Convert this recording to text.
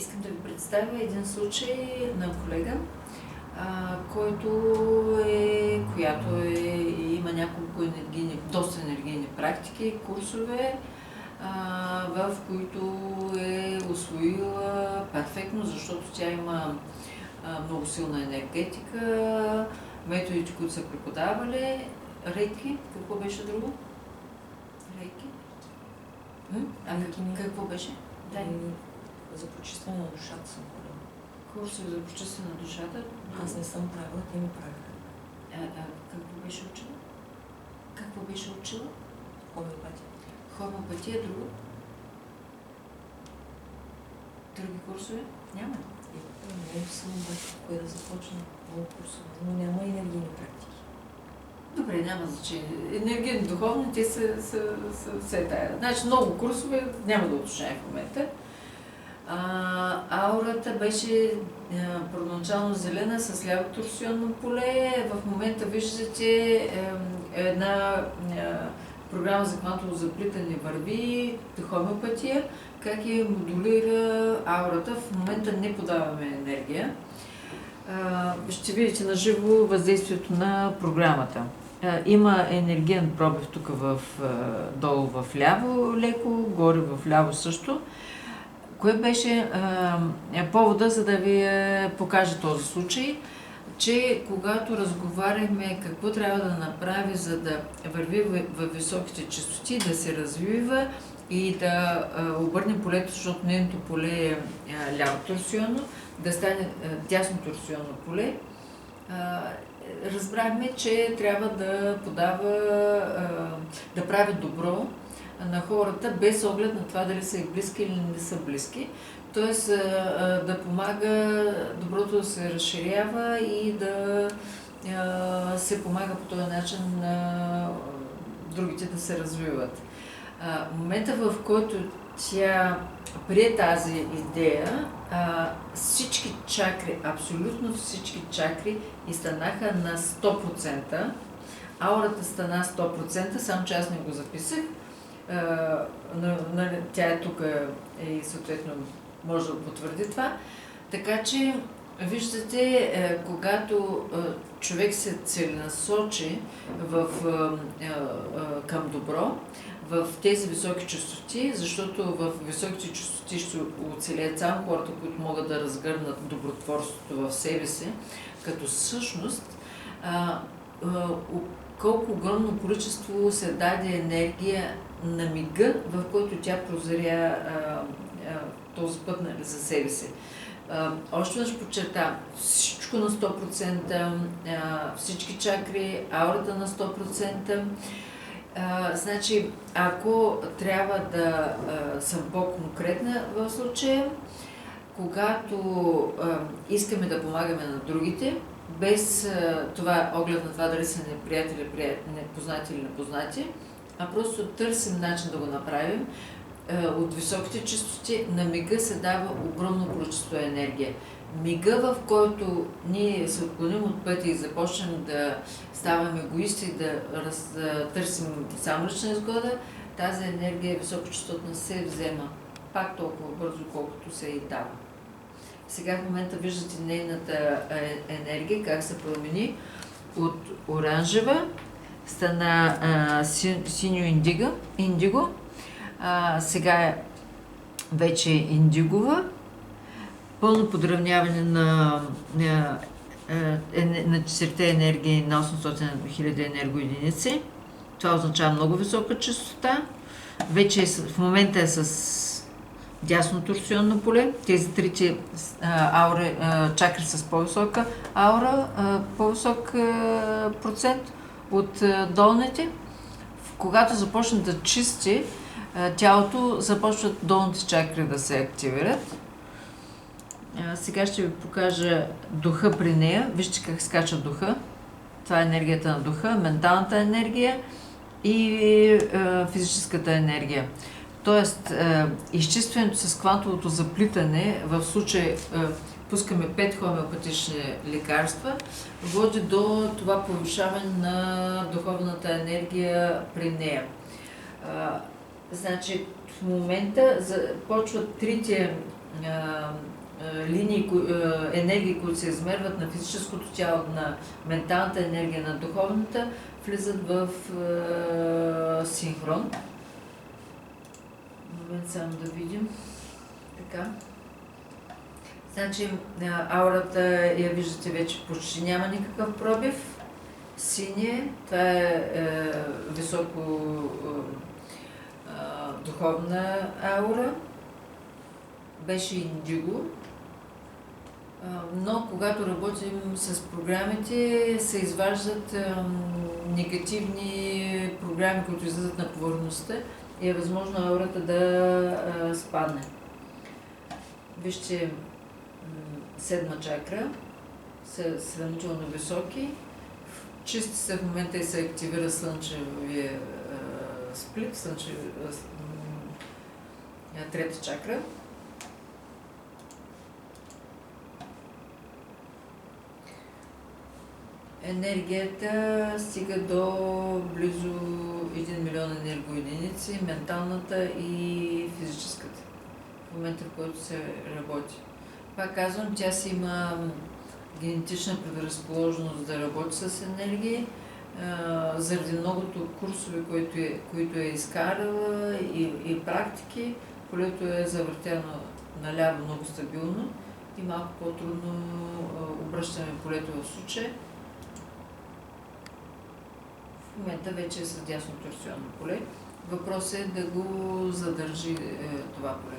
Искам да ви представя един случай на колега, която има няколко доста енергийни практики, курсове, в които е усвоила перфектно, защото тя има много силна енергетика, методите, които са преподавали, рейки, какво беше друго? Рейки? Какво беше? За почистване на душата съм ходила. Курсове за почистване на душата? Аз не съм правила, те ми правиха. Какво беше учила? Хомеопатия. Хомеопатия, друго? Други курсове? Няма. Не съм обаче кое да започна много курсове, но няма енергийни практики. Добре, няма значение. Енергийни, духовни, те са все тая. Значи много курсове, няма да уточняем в момента. Аурата беше първоначално зелена с ляво торсионно поле. В момента виждате една програма за квантово заплитане върви, хомеопатия, как я модулира аурата. В момента не подаваме енергия. Ще видите на живо въздействието на програмата. Има енергиен пробив тук долу в ляво леко, горе в ляво също. Кое беше повода, за да ви покажа този случай, че когато разговаряхме какво трябва да направи, за да върви в високите честоти, да се развива и да обърне полето, защото нейното поле е ляво торсионно, да стане дясно торсионно поле, разбрахме, че трябва да да прави добро на хората, без оглед на това дали са близки или не са близки. Тоест да помага доброто да се разширява и да се помага по този начин на другите да се развиват. Момента, в който тя прие тази идея, всички чакри, абсолютно всички чакри изстанаха на 100%. Аурата стана 100%, само че аз не го записах. Тя е тук и съответно може да потвърди това. Така че виждате, когато човек се целенасочи към добро, в тези високи честоти, защото в високите честоти ще оцелеят само хората, които могат да разгърнат добротворството в себе си, като същност, колко огромно количество се даде енергия на мига, в който тя прозря този път за себе си. Още веднъж подчертавам, всичко на 100%, всички чакри, аурата на 100%. Значи, ако трябва да съм по-конкретна в случая, когато искаме да помагаме на другите, без това оглед на това дали са неприятели, непознати или непознати, а просто търсим начин да го направим, от високите честоти на мига се дава огромно количество енергия. Мига, в който ние се отклоним от пътя и започнем да ставаме егоисти, да търсим само лична изгода, тази енергия високочастотна се взема пак толкова бързо, колкото се и дава. Сега в момента виждате нейната енергия, как се промени от оранжева, стана синьо индиго, сега е вече индигова, пълно подравняване на четирите енергии на 800 000 енергоединици. Това означава много висока честота. Вече в момента е с дясно торсионно поле. Тези трите чакри с по-висока аура, по-висок процент от долните. Когато започне да чисти тялото, започват долните чакри да се активират. Сега ще ви покажа духа при нея. Вижте как скача духа. Това е енергията на духа, менталната енергия и физическата енергия. Тоест, изчистването с квантовото заплитане, в случай пускаме 5 хомеопатични лекарства, води до това повишаване на духовната енергия при нея. Значи, в момента почват трите линии, енергии, които се измерват на физическото тяло, на менталната енергия, на духовната, влизат в синхрон. Момент само да видим. Така. Значи аурата я виждате вече почти няма никакъв пробив. Синие, това е високо духовна аура. Беше индиго. Но когато работим с програмите, се изваждат негативни програми, които излизат на повърхността и е възможно аурата да спадне. Вижте, седма чакра са сравнително високи. Чисти се в момента и се активира слънчевия сплит, трета чакра. Енергията стига до близо 1 милион енергоединици, менталната и физическата, в момента в който се работи. Пак казвам, тя си има генетична предразположеност да работи с енергии, заради многото курсове, които е изкарала и практики, полето е завъртяно наляво много стабилно и малко по-трудно обръщаме полето в случая. В момента вече е с дясно торсионно поле. Въпросът е да го задържи това поле.